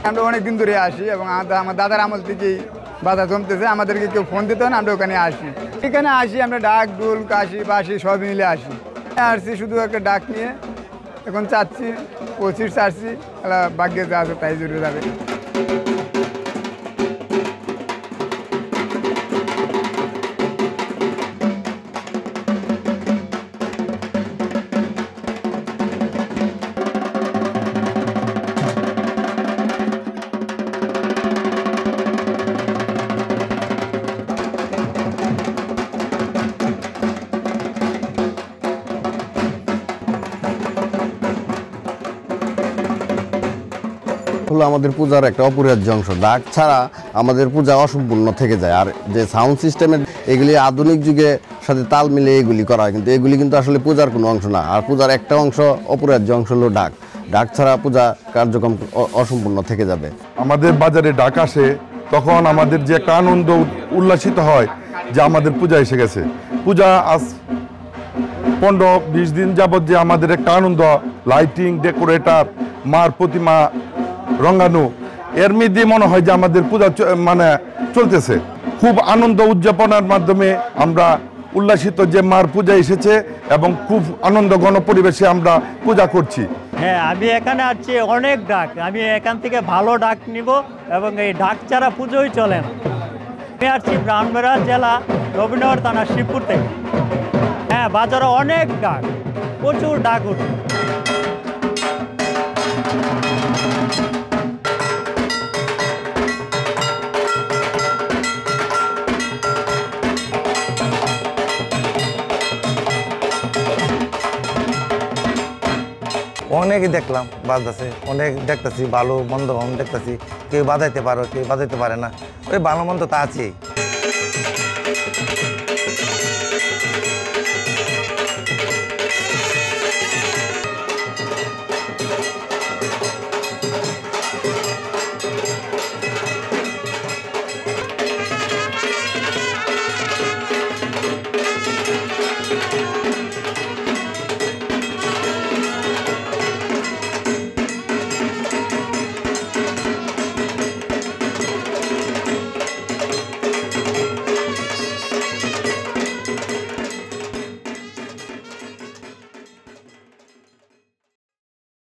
আমরা অনেক দিন ধরে আসি এবং আমার দাদার আমল থেকেই বাধা জমতেছে, আমাদেরকে কেউ ফোন দিতে হয় না, আমরা ওখানে আসি। এখানে আসি আমরা ডাক ডোল কাশি বাসি সব মিলে আসি। আসছি শুধু একটা ডাক নিয়ে, এখন চাচ্ছি 25 চাচ্ছি, ভাগ্যে যা আছে তাই জুড়ে যাবে। হলো আমাদের পূজার একটা অপরিহার্য অংশ। ডাক ছাড়া আমাদের পূজা অসম্পূর্ণ থেকে যায়। আর যে সাউন্ড সিস্টেমের এগুলি আধুনিক যুগে সাথে তাল মিলে এগুলি করা হয়, কিন্তু এগুলি কিন্তু আসলে পূজার কোনো অংশ না। আর পূজার একটা অংশ অপরিহার্য অংশ হলো ডাক। ডাক ছাড়া পূজা কার্যক্রম অসম্পূর্ণ থেকে যাবে। আমাদের বাজারে ডাক আসে, তখন আমাদের যে একটা আনন্দ উল্লাসিত হয় যে আমাদের পূজা এসে গেছে। পূজা আজ 15-20 দিন যাবৎ যে আমাদের একটা আনন্দ, লাইটিং, ডেকোরেটর, মার প্রতিমা রঙানো, এর মধ্যে মনে হয় যে আমাদের পূজা মানে চলতেছে। খুব আনন্দ উদযাপনার মাধ্যমে আমরা উল্লাসিত যে মার পূজা এসেছে এবং খুব আনন্দ ঘন পরিবেশে আমরা পূজা করছি। হ্যাঁ, আমি এখানে আসছি অনেক ডাক, আমি এখান থেকে ভালো ডাক নিব এবং এই ডাক ছাড়া পুজোই চলে না। আমি আসছি ব্রাহ্মণবাড়িয়া জেলা রবীন্দ্রনগর থানা শিবপুর থেকে। হ্যাঁ, বাজারে অনেক ডাক, প্রচুর ডাক উঠে। অনেকই দেখলাম বাজতেছে, অনেক দেখতেছি, ভালো মন্দ দেখতেছি। কেউ বাজাইতে পারো, কেউ বাজাইতে পারে না, ওই ভালো মন্দ তা আছেই।